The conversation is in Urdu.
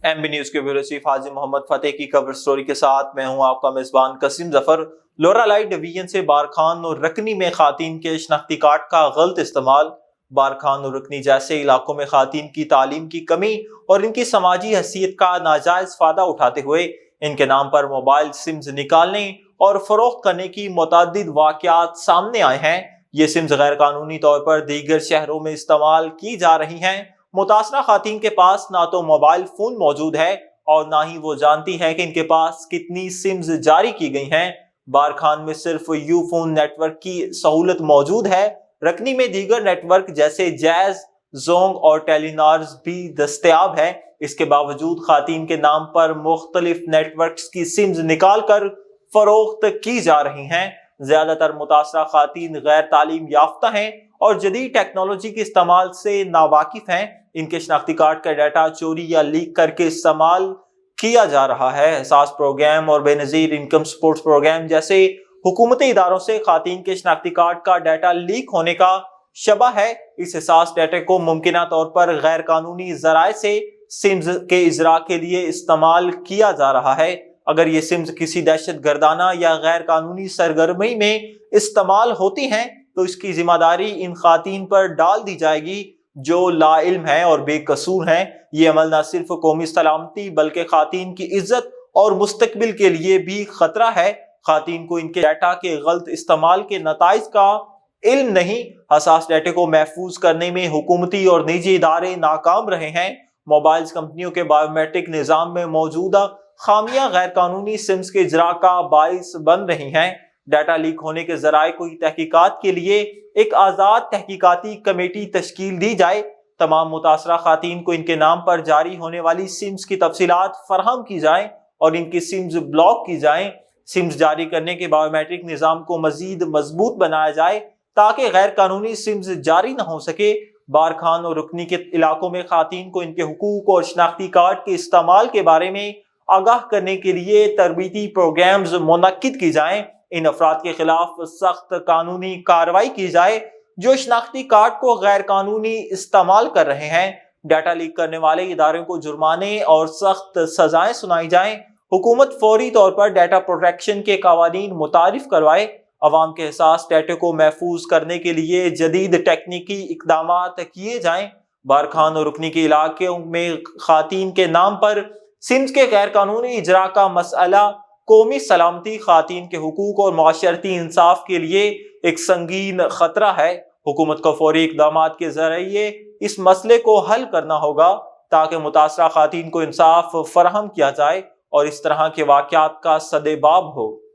ایم بی نیوز کے بیورو چیف حاجی محمد فتح کی کور سٹوری کے ساتھ میں ہوں آپ کا میزبان قاسم ظفر۔ لورا لائٹ ڈویژن سے بارکھان اور رکنی میں خواتین کے شناختی کارڈ کا غلط استعمال۔ بارکھان اور رکنی جیسے علاقوں میں خواتین کی تعلیم کی کمی اور ان کی سماجی حیثیت کا ناجائز فائدہ اٹھاتے ہوئے ان کے نام پر موبائل سمز نکالنے اور فروخت کرنے کی متعدد واقعات سامنے آئے ہیں۔ یہ سمز غیر قانونی طور پر دیگر شہروں میں استعمال کی جا رہی ہیں۔ متاثرہ خواتین کے پاس نہ تو موبائل فون موجود ہے اور نہ ہی وہ جانتی ہیں کہ ان کے پاس کتنی سمز جاری کی گئی ہیں۔ بارکھان میں صرف یو فون نیٹ ورک کی سہولت موجود ہے۔ رکنی میں دیگر نیٹ ورک جیسے جیز، زونگ اور ٹیلی نارز بھی دستیاب ہے۔ اس کے باوجود خواتین کے نام پر مختلف نیٹ ورکس کی سمز نکال کر فروخت کی جا رہی ہیں۔ زیادہ تر متاثرہ خواتین غیر تعلیم یافتہ ہیں اور جدید ٹیکنالوجی کے استعمال سے ناواقف ہیں۔ ان کے شناختی کارڈ کا ڈیٹا چوری یا لیک کر کے استعمال کیا جا رہا ہے۔ حساس پروگرام اور بے نظیر انکم سپورٹ پروگرام جیسے حکومتی اداروں سے خواتین کے شناختی کارڈ کا ڈیٹا لیک ہونے کا شبہ ہے۔ اس حساس ڈیٹا کو ممکنہ طور پر غیر قانونی ذرائع سے سمز کے اجراء کے لیے استعمال کیا جا رہا ہے۔ اگر یہ سمز کسی دہشت گردانہ یا غیر قانونی سرگرمی میں استعمال ہوتی ہیں تو اس کی ذمہ داری ان خواتین پر ڈال دی جائے گی جو لا علم ہیں اور بے قصور ہیں۔ یہ عمل نہ صرف قومی سلامتی بلکہ خواتین کی عزت اور مستقبل کے لیے بھی خطرہ ہے۔ خواتین کو ان کے ڈیٹا کے غلط استعمال کے نتائج کا علم نہیں۔ حساس ڈیٹا کو محفوظ کرنے میں حکومتی اور نجی ادارے ناکام رہے ہیں۔ موبائل کمپنیوں کے بایو میٹرک نظام میں موجودہ خامیاں غیر قانونی سمز کے اجراء کا باعث بن رہی ہیں۔ ڈیٹا لیک ہونے کے ذرائع کو تحقیقات کے لیے ایک آزاد تحقیقاتی کمیٹی تشکیل دی جائے۔ تمام متاثرہ خواتین کو ان کے نام پر جاری ہونے والی سمز کی تفصیلات فراہم کی جائیں اور ان کی سمز بلاک کی جائیں۔ سمز جاری کرنے کے بایو میٹرک نظام کو مزید مضبوط بنایا جائے تاکہ غیر قانونی سمز جاری نہ ہو سکے۔ بارکھان اور رکنی کے علاقوں میں خواتین کو ان کے حقوق اور شناختی کارڈ کے استعمال کے بارے میں آگاہ کرنے کے لیے تربیتی پروگرامز منعقد کی جائیں۔ ان افراد کے خلاف سخت قانونی کارروائی کی جائے جو شناختی کارڈ کو غیر قانونی استعمال کر رہے ہیں۔ ڈیٹا لیک کرنے والے اداروں کو جرمانے اور سخت سزائیں سنائی جائیں۔ حکومت فوری طور پر ڈیٹا پروٹیکشن کے قوانین متعارف کروائے۔ عوام کے حساس ڈیٹا کو محفوظ کرنے کے لیے جدید تکنیکی اقدامات کیے جائیں۔ بارکھان اور رکنی کے علاقوں میں خواتین کے نام پر سمز کے غیر قانونی اجراء کا مسئلہ قومی سلامتی، خواتین کے حقوق اور معاشرتی انصاف کے لیے ایک سنگین خطرہ ہے۔ حکومت کو فوری اقدامات کے ذریعے اس مسئلے کو حل کرنا ہوگا تاکہ متاثرہ خواتین کو انصاف فراہم کیا جائے اور اس طرح کے واقعات کا سد باب ہو۔